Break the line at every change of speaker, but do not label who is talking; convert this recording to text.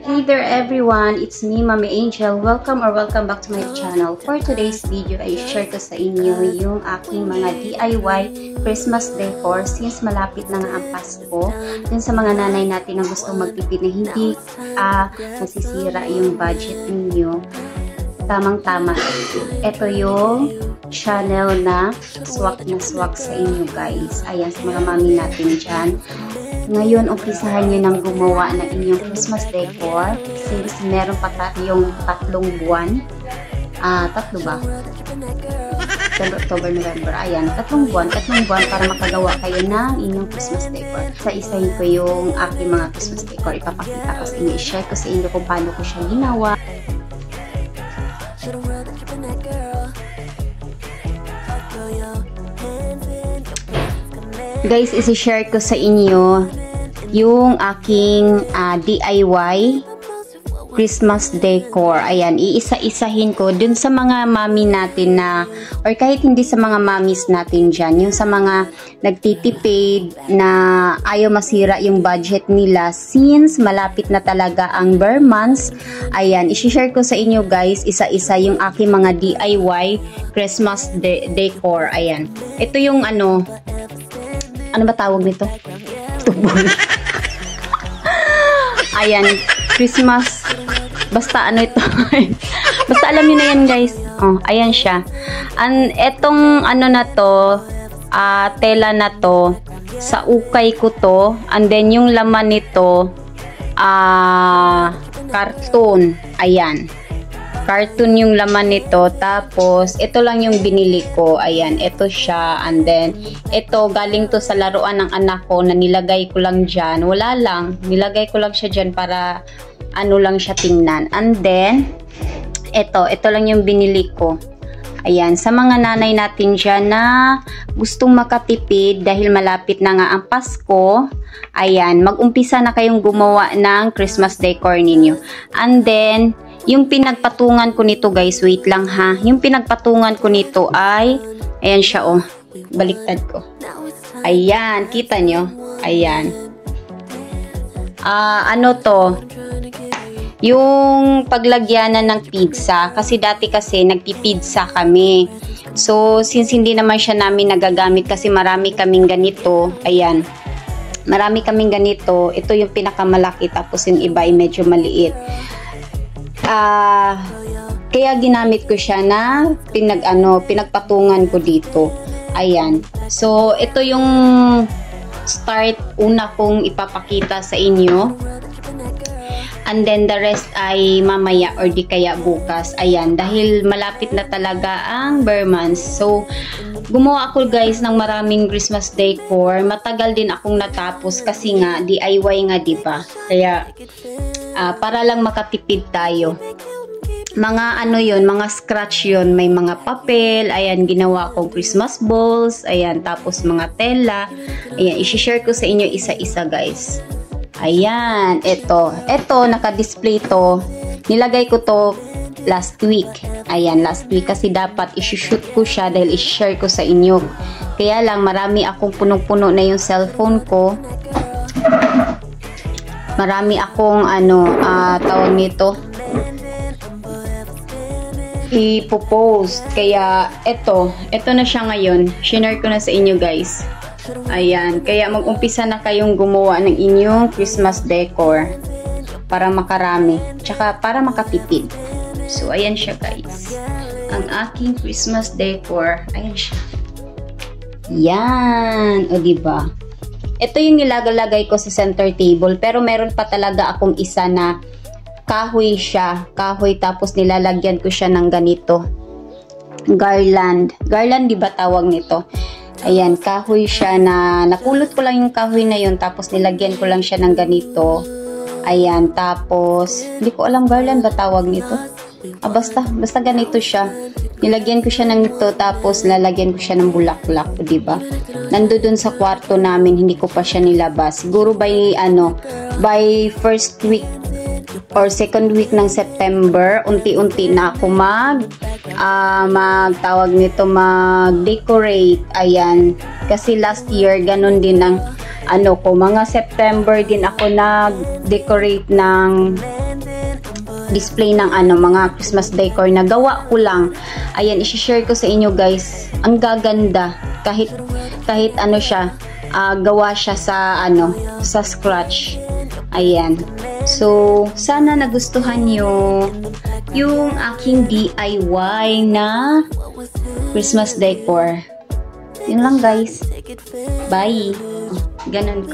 Hey there everyone, it's me Mami Angel. Welcome back to my channel. For today's video ay share ko sa inyo yung aking mga DIY Christmas decor since malapit na nga ang Pasko. Dun sa mga nanay natin na gustong magtipid na hindi masisira yung budget ninyo. Tamang-tama. Ito yung channel na swak sa inyo guys. Ayan, sa mga mami natin dyan. Ngayon, umpisahan nyo nang gumawa ng inyong Christmas decor since meron pa yung 3 buwan. 3 ba? September, October, November. Ayan, 3 buwan para makagawa kayo ng inyong Christmas decor. Isa-isahin ko yung aking mga Christmas decor. Ipapakita ko sa inyo. I-share ko sa inyo kung paano ko siya ginawa. Guys, isi-share ko sa inyo yung aking DIY Christmas decor. Ayan, iisa-isahin ko dun sa mga mami natin na, or kahit hindi sa mga mamis natin dyan, yung sa mga nagtitipid na ayaw masira yung budget nila since malapit na talaga ang bare months. Ayan, isi-share ko sa inyo guys, isa-isa yung aking mga DIY Christmas decor. Ayan, ito yung ano ba tawag nito? Tubol. Ayan, Christmas. Basta ano ito. Basta alam niyo na yan guys. Oh, ayan siya. Etong ano na to, tela na to, sa ukay ko to. And then yung laman nito, cartoon. Ayan. Cartoon yung laman nito. Tapos, ito lang yung binili ko. Ayan, ito siya. And then, ito, galing to sa laruan ng anak ko na nilagay ko lang dyan. Wala lang. Nilagay ko lang siya dyan para ano lang siya tingnan. And then, ito lang yung binili ko. Ayan, sa mga nanay natin dyan na gustong makatipid dahil malapit na nga ang Pasko, ayan, mag-umpisa na kayong gumawa ng Christmas decor ninyo. And then, yung pinagpatungan ko nito guys, wait lang ha. Yung pinagpatungan ko nito ay, ayan siya oh, baliktad ko. Ayan, kita nyo? Ayan. Ano to? Yung paglagyanan ng pizza. Kasi dati kasi nagpipizza kami. So, since hindi naman siya namin nagagamit kasi marami kaming ganito. Ayan. Marami kaming ganito. Ito yung pinakamalaki tapos yung iba ay medyo maliit. Kaya ginamit ko siya na pinagpatungan ko dito. Ayan. So, ito yung start una kong ipapakita sa inyo. And then the rest ay mamaya or di kaya bukas. Ayan, dahil malapit na talaga ang bare months. So, gumawa ako guys ng maraming Christmas decor. Matagal din akong natapos kasi nga DIY nga, diba? Kaya para lang makatipid tayo. Mga ano yun, mga scratch yun. May mga papel. Ayan, ginawa akong Christmas balls. Ayan, tapos mga tela. Ayan, isi-share ko sa inyo isa-isa guys. Ayan, ito, naka-display to. Nilagay ko to last week. Ayan, last week kasi dapat i-shoot ko siya dahil i-share ko sa inyo. Kaya lang, marami akong punong-puno na yung cellphone ko. Marami akong tawag nito, ipopost. Kaya ito na siya ngayon. Share ko na sa inyo guys. Ayan, kaya mag-umpisa na kayong gumawa ng inyong Christmas decor para makarami, tsaka para makatipid. So ayan siya guys, ang aking Christmas decor. Ayan siya. Yan, o diba? Ito yung nilagalagay ko sa center table, pero meron pa talaga akong isa na kahoy siya. Kahoy tapos nilalagyan ko siya ng ganito. Garland. Garland, di ba tawag nito? Ayan, kahoy siya na napulot ko lang yung kahoy na yun. Tapos nilagyan ko lang siya ng ganito. Ayan, tapos hindi ko alam garland ba tawag nito. Basta ganito siya. Nilagyan ko siya ng ito, tapos lalagyan ko siya ng bulaklak, di ba? Nandoon sa kwarto namin, hindi ko pa siya nilabas. Siguro by first week or second week ng September, unti-unti na ako mag-decorate. Ayan. Kasi last year, ganun din ang mga September din ako nag-decorate ng display ng mga Christmas decor na gawa ko lang. Ayan, i-share ko sa inyo guys. Ang gaganda. Kahit siya, gawa siya sa sa scratch. Ayan. So, sana nagustuhan nyo yung aking DIY na Christmas decor. Yun lang guys. Bye. Ganun.